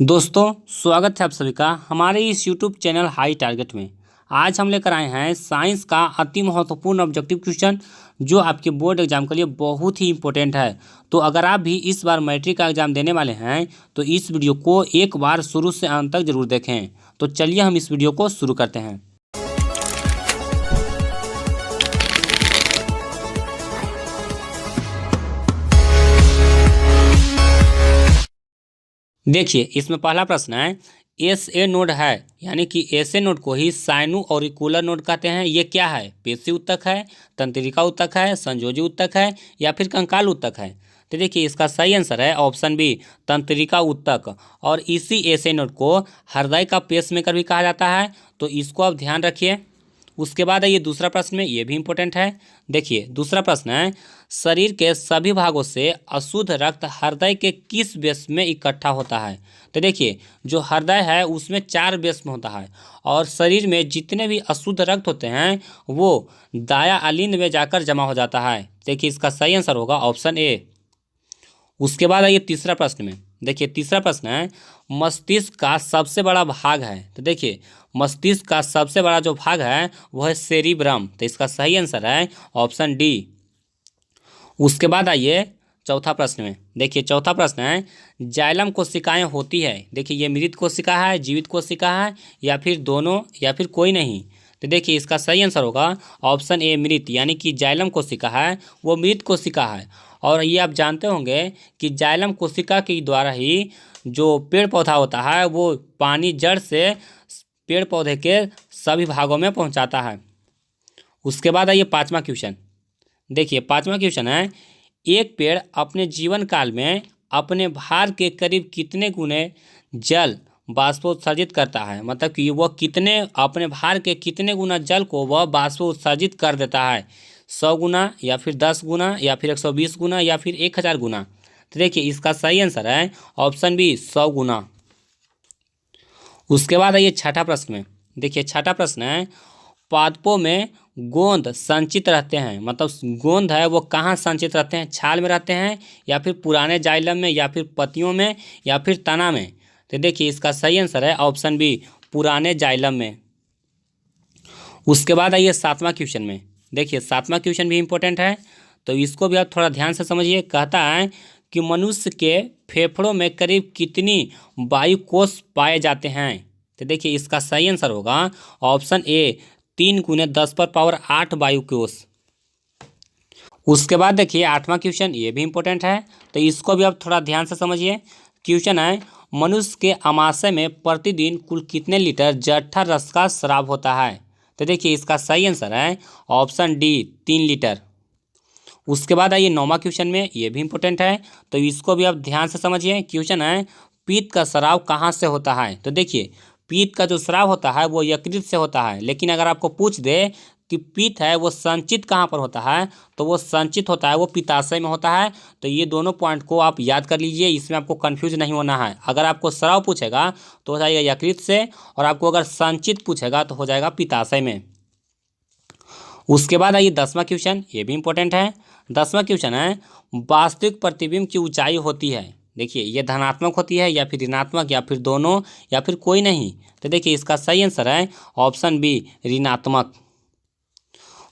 दोस्तों, स्वागत है आप सभी का हमारे इस यूट्यूब चैनल हाई टारगेट में। आज हम लेकर आए हैं साइंस का अति महत्वपूर्ण ऑब्जेक्टिव क्वेश्चन जो आपके बोर्ड एग्जाम के लिए बहुत ही इंपॉर्टेंट है। तो अगर आप भी इस बार मैट्रिक का एग्जाम देने वाले हैं तो इस वीडियो को एक बार शुरू से अंत तक जरूर देखें। तो चलिए हम इस वीडियो को शुरू करते हैं। देखिए, इसमें पहला प्रश्न है, एस ए नोड है यानी कि एस ए नोड को ही साइनो ऑरिकुलर नोड कहते हैं। ये क्या है? पेशी उत्तक है, तंत्रिका उत्तक है, संयोजी उत्तक है या फिर कंकाल उत्तक है? तो देखिए, इसका सही आंसर है ऑप्शन बी, तंत्रिका उत्तक। और इसी एस ए नोड को हृदय का पेसमेकर भी कहा जाता है, तो इसको आप ध्यान रखिए। उसके बाद है ये दूसरा प्रश्न में, ये भी इंपॉर्टेंट है। देखिए, दूसरा प्रश्न है, शरीर के सभी भागों से अशुद्ध रक्त हृदय के किस बेस में इकट्ठा होता है? तो देखिए, जो हृदय है उसमें 4 बेस में होता है और शरीर में जितने भी अशुद्ध रक्त होते हैं वो दाया अलिंद में जाकर जमा हो जाता है। देखिए, इसका सही आंसर होगा ऑप्शन ए। उसके बाद आइए तीसरा प्रश्न में। देखिए, तीसरा प्रश्न है, मस्तिष्क का सबसे बड़ा भाग है। तो देखिए, मस्तिष्क का सबसे बड़ा जो भाग है वह है सेरिब्रम। तो इसका सही आंसर है ऑप्शन डी। उसके बाद आइए चौथा प्रश्न में। देखिए, चौथा प्रश्न है, जाइलम कोशिकाएं होती है। देखिए, ये मृत कोशिका है, जीवित कोशिका है या फिर दोनों या फिर कोई नहीं? तो देखिए, इसका सही आंसर होगा ऑप्शन ए, मृत। यानी कि जाइलम कोशिका है वो मृत कोशिका है। और ये आप जानते होंगे कि जाइलम कोशिका के द्वारा ही जो पेड़ पौधा होता है वो पानी जड़ से पेड़ पौधे के सभी भागों में पहुंचाता है। उसके बाद आइए पांचवा क्वेश्चन। देखिए, पांचवा क्वेश्चन है, एक पेड़ अपने जीवन काल में अपने भार के करीब कितने गुने जल बाष्पोत्सर्जित करता है? मतलब कि वह कितने अपने भार के कितने गुना जल को वह बाष्पोत्सर्जित कर देता है? 100 गुना या फिर 10 गुना या फिर 120 गुना या फिर 1000 गुना? तो देखिए, इसका सही आंसर है ऑप्शन बी, 100 गुना। उसके बाद आइए छठा प्रश्न में। देखिए, छठा प्रश्न है, पादपों में गोंद संचित रहते हैं। मतलब गोंद है वो कहाँ संचित रहते हैं? छाल में रहते हैं या फिर पुराने जाइलम में या फिर पत्तियों में या फिर तना में? तो देखिए, इसका सही आंसर है ऑप्शन बी, पुराने जाइलम में। उसके बाद आइए सातवां क्वेश्चन में। देखिए, सातवां क्वेश्चन भी इंपॉर्टेंट है, तो इसको भी आप थोड़ा ध्यान से समझिए। कहता है कि मनुष्य के फेफड़ों में करीब कितनी वायु कोष पाए जाते हैं? तो देखिए, इसका सही आंसर होगा ऑप्शन ए, 3 गुने 10 पर पावर 8 वायु कोष। उसके बाद देखिए आठवां क्वेश्चन, ये भी इंपॉर्टेंट है, तो इसको भी आप थोड़ा ध्यान से समझिए। क्वेश्चन है, मनुष्य के आमाशय में प्रतिदिन कुल कितने लीटर जट्ठा रस का स्राव होता है? तो देखिए, इसका सही आंसर है ऑप्शन डी, 3 लीटर। उसके बाद आइए नौवां क्वेश्चन में, ये भी इंपॉर्टेंट है, तो इसको भी आप ध्यान से समझिए। क्वेश्चन है, पित्त का स्राव कहाँ से होता है? तो देखिए, पित्त का जो स्राव होता है वो यकृत से होता है, लेकिन अगर आपको पूछ दे कि पित्त है वो संचित कहाँ पर होता है तो वो संचित होता है वो पित्ताशय में होता है। तो ये दोनों पॉइंट को आप याद कर लीजिए, इसमें आपको कंफ्यूज नहीं होना है। अगर आपको स्राव पूछेगा तो हो जाएगा यकृत से, और आपको अगर संचित पूछेगा तो हो जाएगा पित्ताशय में। उसके बाद आइए 10वां क्वेश्चन, ये भी इंपॉर्टेंट है। 10वां क्वेश्चन है, वास्तविक प्रतिबिंब की ऊंचाई होती है। देखिए, ये धनात्मक होती है या फिर ऋणात्मक या फिर दोनों या फिर कोई नहीं? तो देखिए, इसका सही आंसर है ऑप्शन बी, ऋणात्मक।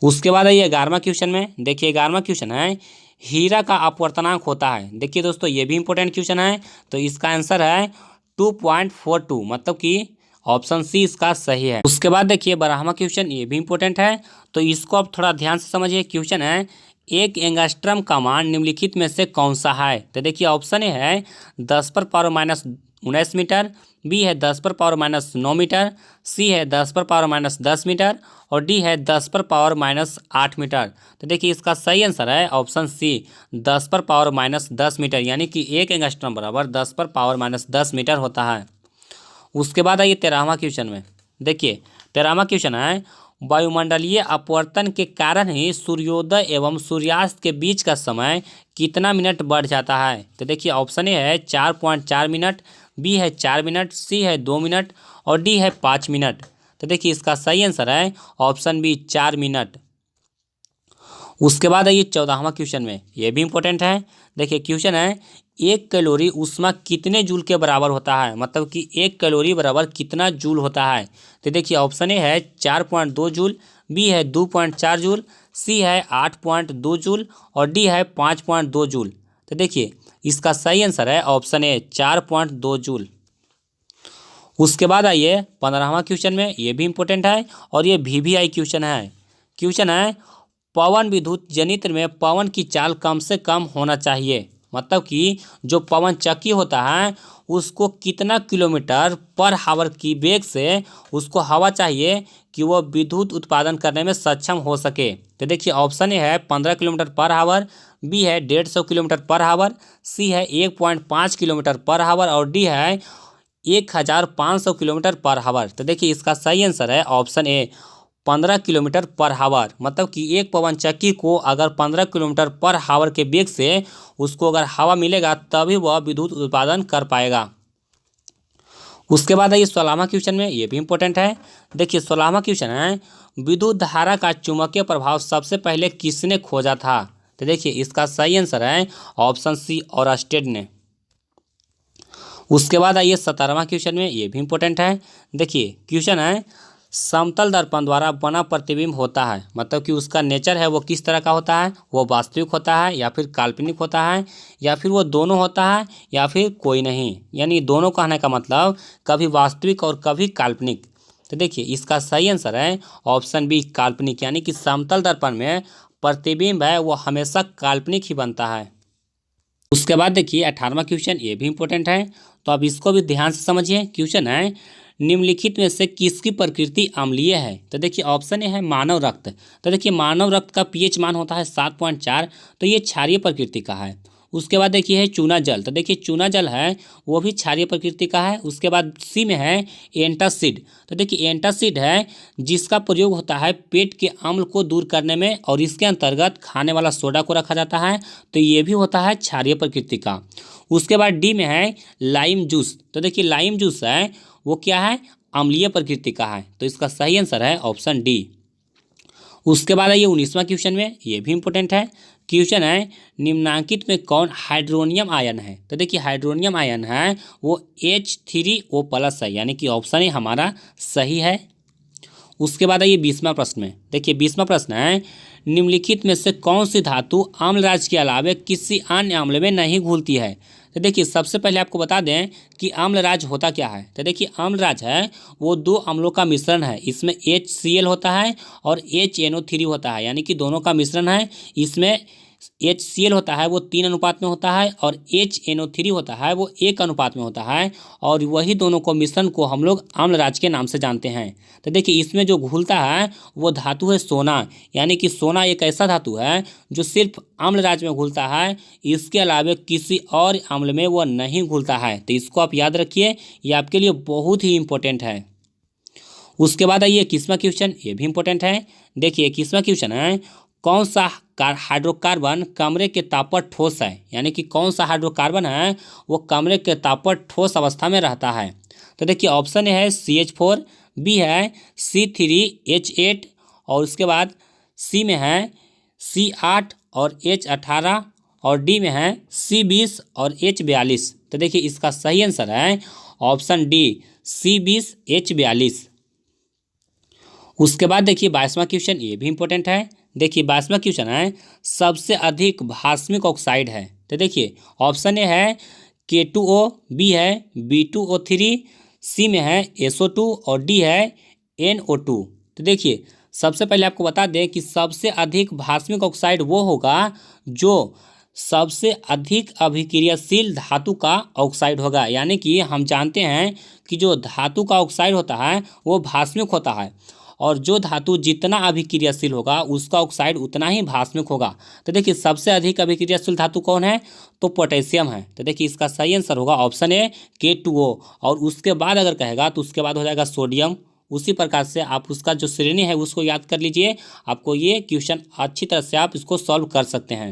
उसके बाद आइए 11वां क्वेश्चन में। देखिए, 11वां क्वेश्चन है, हीरा का अपवर्तनांक होता है। देखिए दोस्तों, ये भी इंपॉर्टेंट क्वेश्चन है, तो इसका आंसर है 2.42, मतलब कि ऑप्शन सी इसका सही है। उसके बाद देखिए 12वां क्वेश्चन, ये भी इंपॉर्टेंट है, तो इसको आप थोड़ा ध्यान से समझिए। क्वेश्चन है, एक एंगस्ट्रम का मान निम्नलिखित में से कौन सा है? तो देखिए, ऑप्शन ए है 10 पर पावर माइनस 19 मीटर, बी है 10 पर पावर माइनस 9 मीटर, सी है 10 पर पावर माइनस 10 मीटर और डी है 10 पर पावर माइनस 8 मीटर। तो देखिए, इसका सही आंसर है ऑप्शन सी, 10 पर पावर माइनस 10 मीटर, यानी कि एक एंगस्ट्रम बराबर 10 पर पावर माइनस 10 मीटर होता है। उसके बाद आइए 13वां क्वेश्चन में। देखिए, 13वां क्वेश्चन है, वायुमंडलीय अपवर्तन के कारण ही सूर्योदय एवं सूर्यास्त के बीच का समय कितना मिनट बढ़ जाता है? तो देखिए, ऑप्शन ए है 4.4 मिनट, बी है 4 मिनट, सी है 2 मिनट और डी है 5 मिनट। तो देखिए, इसका सही आंसर है ऑप्शन बी, 4 मिनट। उसके बाद आइए 14वां क्वेश्चन में, ये भी इंपॉर्टेंट है। देखिए, क्वेश्चन है, एक कैलोरी ऊष्मा कितने जूल के बराबर होता है, मतलब कि एक कैलोरी बराबर कितना जूल होता है। तो देखिए ऑप्शन ए है 4.2 जूल, बी है 2.4 जूल, सी है 8.2 जूल और डी है 5.2 जूल। तो देखिए इसका सही आंसर है ऑप्शन ए 4.2 जूल। उसके बाद आइए 15वां क्वेश्चन में, ये भी इंपॉर्टेंट है और ये VVI क्वेश्चन है। क्वेश्चन है पवन विद्युत जनित्र में पवन की चाल कम से कम होना चाहिए, मतलब कि जो पवन चक्की होता है उसको कितना किलोमीटर पर हावर की वेग से उसको हवा चाहिए कि वो विद्युत उत्पादन करने में सक्षम हो सके। तो देखिए ऑप्शन ए है 15 किलोमीटर पर हावर, बी है 150 किलोमीटर पर हावर, सी है 1.5 किलोमीटर पर हावर और डी है 1500 किलोमीटर पर हावर। तो देखिए इसका सही आंसर है ऑप्शन ए 15 किलोमीटर पर हावर, मतलब कि एक पवन चक्की को अगर 15 किलोमीटर पर हावर के वेग से उसको अगर हवा मिलेगा तभी वह विद्युत उत्पादन कर पाएगा। उसके बाद आइए 16वां क्वेश्चन में, ये भी इंपॉर्टेंट है। देखिए 16वां क्वेश्चन है विद्युत धारा का चुंबकीय प्रभाव सबसे पहले किसने खोजा था। तो देखिए इसका सही आंसर है ऑप्शन सी ऑरस्टेड ने। उसके बाद आइए 17वां क्वेश्चन में, ये भी इंपॉर्टेंट है। देखिए क्वेश्चन है समतल दर्पण द्वारा बना प्रतिबिंब होता है, मतलब कि उसका नेचर है वो किस तरह का होता है, वो वास्तविक होता है या फिर काल्पनिक होता है या फिर वो दोनों होता है या फिर कोई नहीं, यानी दोनों कहने का मतलब कभी वास्तविक और कभी काल्पनिक। तो देखिए इसका सही आंसर है ऑप्शन बी काल्पनिक, यानी कि समतल दर्पण में प्रतिबिंब है वो हमेशा काल्पनिक ही बनता है। उसके बाद देखिए 18वां क्वेश्चन, ये भी इंपॉर्टेंट है, तो आप इसको भी ध्यान से समझिए। क्वेश्चन है निम्नलिखित में से किसकी प्रकृति अम्लीय है। तो देखिए ऑप्शन ए है मानव रक्त। तो देखिए मानव रक्त का पीएच मान होता है 7.4, तो ये क्षारीय प्रकृति का है। उसके बाद देखिए है चूना जल। तो देखिए चूना जल है वो भी क्षारीय प्रकृति का है। उसके बाद सी में है एंटासिड। तो देखिए एंटासिड है जिसका प्रयोग होता है पेट के अम्ल को दूर करने में और इसके अंतर्गत खाने वाला सोडा को रखा जाता है, तो ये भी होता है क्षारीय प्रकृति का। उसके बाद डी में है लाइम जूस। तो देखिए लाइम जूस है वो क्या है, अम्लीय प्रकृति का है, तो इसका सही आंसर है ऑप्शन डी। उसके बाद ये 19वां क्वेश्चन में, ये भी इंपॉर्टेंट है। क्वेश्चन है निम्नांकित में कौन हाइड्रोनियम आयन है। तो देखिए हाइड्रोनियम आयन है वो H3O+ है, यानी कि ऑप्शन ही हमारा सही है। उसके बाद आइए 20वां प्रश्न में। देखिए 20वां प्रश्न है निम्नलिखित में से कौन सी धातु आम्लराज के अलावा किसी अन्य अम्ल में नहीं घुलती है। तो देखिए सबसे पहले आपको बता दें कि आम्लराज होता क्या है। तो देखिए आम्लराज है वो दो अम्लों का मिश्रण है, इसमें HCl होता है और HNO3 होता है, यानी कि दोनों का मिश्रण है। इसमें HCl होता है वो 3 अनुपात में होता है और HNO3 होता है वो 1 अनुपात में होता है, और वही दोनों को मिश्रण को हम लोग आम्लराज के नाम से जानते हैं। तो देखिए इसमें जो घुलता है वो धातु है सोना, यानी कि सोना एक ऐसा धातु है जो सिर्फ आम्लराज में घुलता है, इसके अलावा किसी और अम्ल में वो नहीं घुलता है। तो इसको आप याद रखिए, ये आपके लिए बहुत ही इंपॉर्टेंट है। उसके बाद आइए 21वां क्वेश्चन, ये भी इंपॉर्टेंट है। देखिए 21वां क्वेश्चन है कौन सा हाइड्रोकार्बन कमरे के ताप पर ठोस है, यानी कि कौन सा हाइड्रोकार्बन है वो कमरे के ताप पर ठोस अवस्था में रहता है। तो देखिए ऑप्शन ए है CH4, बी है C3H8 और उसके बाद सी में है C8 और H18 और डी में है C20 और H42। तो देखिए इसका सही आंसर है ऑप्शन डी C20H42। उसके बाद देखिए 22वां क्वेश्चन, ये भी इंपॉर्टेंट है। देखिए 22वां क्वेश्चन है सबसे अधिक भास्मिक ऑक्साइड है। तो देखिए ऑप्शन ए है K2O, बी है B2O3, सी में है SO2 और डी है NO2। तो देखिए सबसे पहले आपको बता दें कि सबसे अधिक भास्मिक ऑक्साइड वो होगा जो सबसे अधिक अभिक्रियाशील धातु का ऑक्साइड होगा, यानी कि हम जानते हैं कि जो धातु का ऑक्साइड होता है वो भास्मिक होता है और जो धातु जितना अभिक्रियाशील होगा उसका ऑक्साइड उतना ही भास्मिक होगा। तो देखिए सबसे अधिक अभिक्रियाशील धातु कौन है, तो पोटेशियम है। तो देखिए इसका सही आंसर होगा ऑप्शन ए K2O, और उसके बाद अगर कहेगा तो उसके बाद हो जाएगा सोडियम। उसी प्रकार से आप उसका जो श्रेणी है उसको याद कर लीजिए, आपको ये क्वेश्चन अच्छी तरह से आप इसको सॉल्व कर सकते हैं।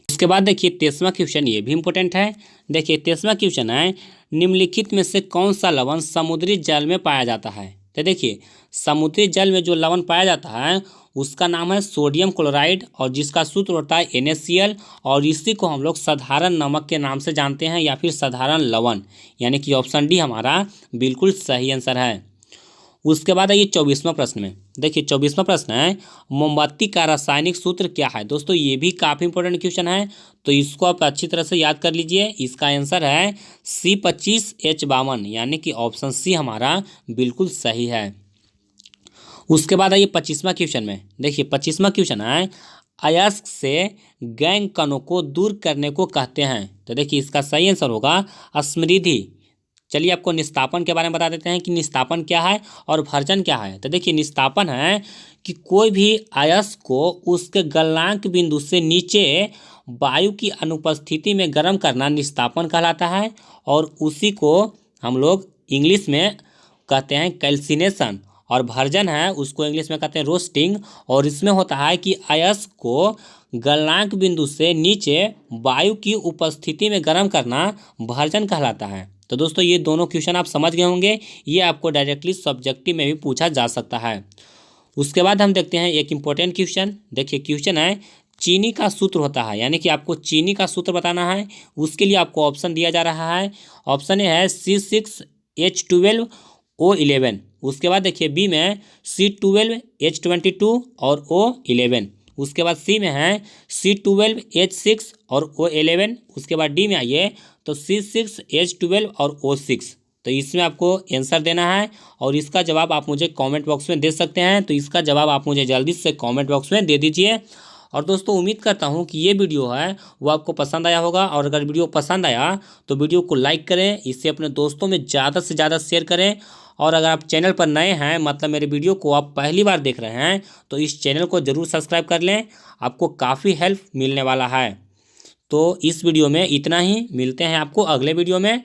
उसके बाद देखिए 23वां क्वेश्चन, ये भी इंपॉर्टेंट है। देखिए 23वां क्वेश्चन है निम्नलिखित में से कौन सा लवण समुद्री जल में पाया जाता है। तो देखिए समुद्री जल में जो लवण पाया जाता है उसका नाम है सोडियम क्लोराइड और जिसका सूत्र होता है NaCl और इसी को हम लोग साधारण नमक के नाम से जानते हैं या फिर साधारण लवण, यानी कि ऑप्शन डी हमारा बिल्कुल सही आंसर है। उसके बाद आइए 24वां प्रश्न में। देखिए 24वां प्रश्न है मोमबत्ती का रासायनिक सूत्र क्या है। दोस्तों ये भी काफ़ी इंपॉर्टेंट क्वेश्चन है, तो इसको आप अच्छी तरह से याद कर लीजिए। इसका आंसर है C25H52, यानी कि ऑप्शन सी हमारा बिल्कुल सही है। उसके बाद आइए 25वां क्वेश्चन में। देखिए 25वां क्वेश्चन है अयस्क से गैंग कणों को दूर करने को कहते हैं। तो देखिए इसका सही आंसर होगा स्मृति। चलिए आपको निस्तापन के बारे में बता देते हैं कि निस्तापन क्या है और भर्जन क्या है। तो देखिए निस्तापन है कि कोई भी अयस्क को उसके गलनांक बिंदु से नीचे वायु की अनुपस्थिति में गर्म करना निस्तापन कहलाता है, और उसी को हम लोग इंग्लिश में कहते हैं कैल्सिनेशन, और भर्जन है उसको इंग्लिश में कहते हैं रोस्टिंग। और इसमें होता है कि अयस्क को गलनांक बिंदु से नीचे वायु की उपस्थिति में गर्म करना भर्जन कहलाता है। तो दोस्तों ये दोनों क्वेश्चन आप समझ गए होंगे, ये आपको डायरेक्टली सब्जेक्टिव में भी पूछा जा सकता है। उसके बाद हम देखते हैं एक इम्पोर्टेंट क्वेश्चन। देखिए क्वेश्चन है चीनी का सूत्र होता है, यानी कि आपको चीनी का सूत्र बताना है। उसके लिए आपको ऑप्शन दिया जा रहा है। ऑप्शन ए है C6H12O11। उसके बाद देखिए बी में C12H22 और O11। उसके बाद सी में है C12H6 और O11। उसके बाद डी में आइए तो C6H12 और O6। तो इसमें आपको आंसर देना है और इसका जवाब आप मुझे कमेंट बॉक्स में दे सकते हैं। तो इसका जवाब आप मुझे जल्दी से कमेंट बॉक्स में दे दीजिए। और दोस्तों उम्मीद करता हूँ कि ये वीडियो है वो आपको पसंद आया होगा, और अगर वीडियो पसंद आया तो वीडियो को लाइक करें, इसे अपने दोस्तों में ज़्यादा से ज़्यादा शेयर करें। और अगर आप चैनल पर नए हैं, मतलब मेरे वीडियो को आप पहली बार देख रहे हैं, तो इस चैनल को ज़रूर सब्सक्राइब कर लें, आपको काफ़ी हेल्प मिलने वाला है। तो इस वीडियो में इतना ही, मिलते हैं आपको अगले वीडियो में।